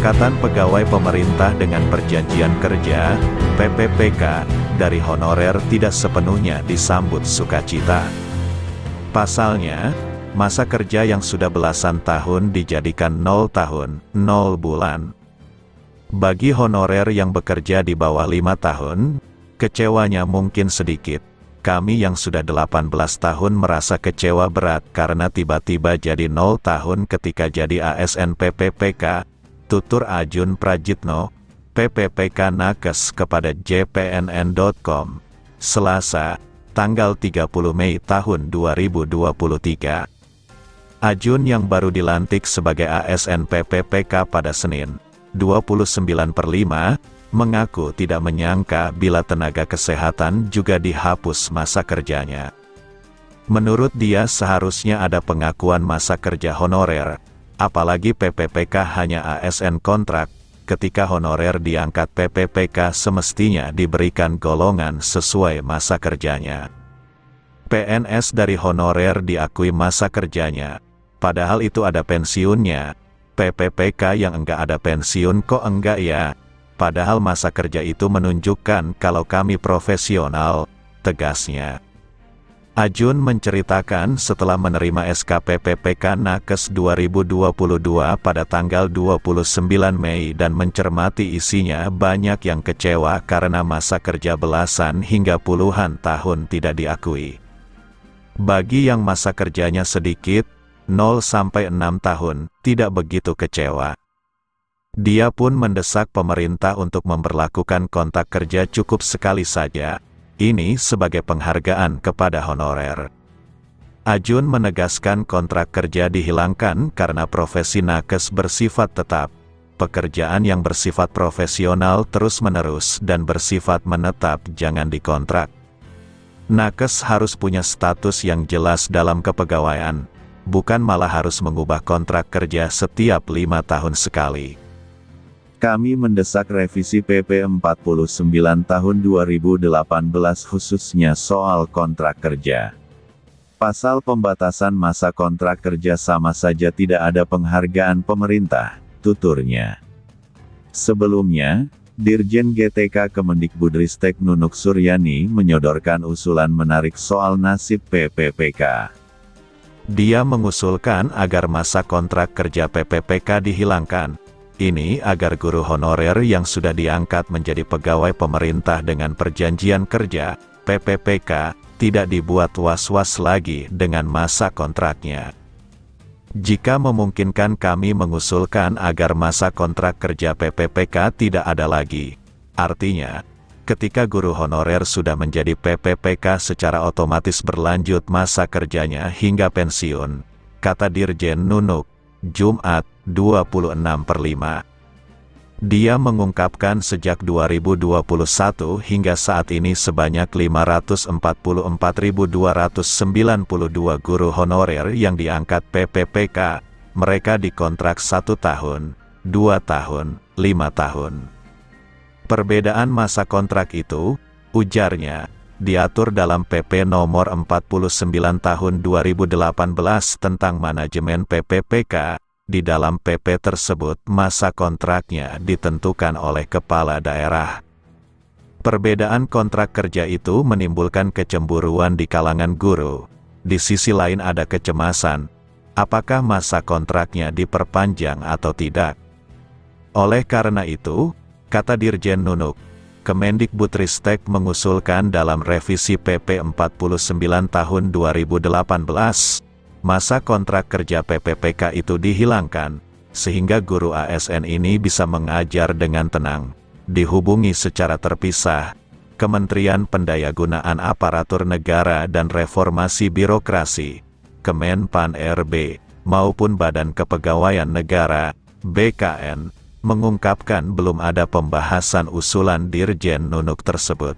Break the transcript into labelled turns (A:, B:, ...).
A: Pengangkatan pegawai pemerintah dengan perjanjian kerja, PPPK, dari honorer tidak sepenuhnya disambut sukacita. Pasalnya, masa kerja yang sudah belasan tahun dijadikan 0 tahun, 0 bulan. Bagi honorer yang bekerja di bawah 5 tahun, kecewanya mungkin sedikit. Kami yang sudah 18 tahun merasa kecewa berat karena tiba-tiba jadi 0 tahun ketika jadi ASN PPPK, tutur Ajun Prajitno, PPPK Nakes kepada jpnn.com, Selasa, tanggal 30 Mei tahun 2023. Ajun yang baru dilantik sebagai ASN PPPK pada Senin, 29/5, mengaku tidak menyangka bila tenaga kesehatan juga dihapus masa kerjanya. Menurut dia seharusnya ada pengakuan masa kerja honorer, apalagi PPPK hanya ASN kontrak, ketika honorer diangkat PPPK semestinya diberikan golongan sesuai masa kerjanya. PNS dari honorer diakui masa kerjanya, padahal itu ada pensiunnya. PPPK yang enggak ada pensiun kok enggak ya? Padahal masa kerja itu menunjukkan kalau kami profesional, tegasnya. Ajun menceritakan setelah menerima SK PPPK Nakes 2022 pada tanggal 29 Mei dan mencermati isinya, banyak yang kecewa karena masa kerja belasan hingga puluhan tahun tidak diakui. Bagi yang masa kerjanya sedikit, 0 sampai 6 tahun, tidak begitu kecewa. Dia pun mendesak pemerintah untuk memberlakukan kontrak kerja cukup sekali saja, ini sebagai penghargaan kepada honorer. Ajun menegaskan kontrak kerja dihilangkan karena profesi nakes bersifat tetap. Pekerjaan yang bersifat profesional terus-menerus dan bersifat menetap jangan dikontrak. Nakes harus punya status yang jelas dalam kepegawaian, bukan malah harus mengubah kontrak kerja setiap 5 tahun sekali. Kami mendesak revisi PP 49 tahun 2018 khususnya soal kontrak kerja. Pasal pembatasan masa kontrak kerja sama saja tidak ada penghargaan pemerintah, tuturnya. Sebelumnya, Dirjen GTK Kemendikbudristek Nunuk Suryani menyodorkan usulan menarik soal nasib PPPK. Dia mengusulkan agar masa kontrak kerja PPPK dihilangkan. Ini agar guru honorer yang sudah diangkat menjadi pegawai pemerintah dengan perjanjian kerja, PPPK, tidak dibuat was-was lagi dengan masa kontraknya. Jika memungkinkan kami mengusulkan agar masa kontrak kerja PPPK tidak ada lagi. Artinya, ketika guru honorer sudah menjadi PPPK secara otomatis berlanjut masa kerjanya hingga pensiun, kata Dirjen Nunuk, Jumat, 26/5. Dia mengungkapkan sejak 2021 hingga saat ini sebanyak 544.292 guru honorer yang diangkat PPPK, mereka dikontrak 1 tahun, 2 tahun, 5 tahun. Perbedaan masa kontrak itu, ujarnya, diatur dalam PP nomor 49 tahun 2018 tentang manajemen PPPK. Di dalam PP tersebut masa kontraknya ditentukan oleh kepala daerah. Perbedaan kontrak kerja itu menimbulkan kecemburuan di kalangan guru. Di sisi lain ada kecemasan, apakah masa kontraknya diperpanjang atau tidak. Oleh karena itu, kata Dirjen Nunuk, Kemendikbudristek mengusulkan dalam revisi PP 49 tahun 2018, masa kontrak kerja PPPK itu dihilangkan, sehingga guru ASN ini bisa mengajar dengan tenang. Dihubungi secara terpisah, Kementerian Pendayagunaan Aparatur Negara dan Reformasi Birokrasi, Kemenpan RB, maupun Badan Kepegawaian Negara, BKN, mengungkapkan belum ada pembahasan usulan Dirjen Nunuk tersebut.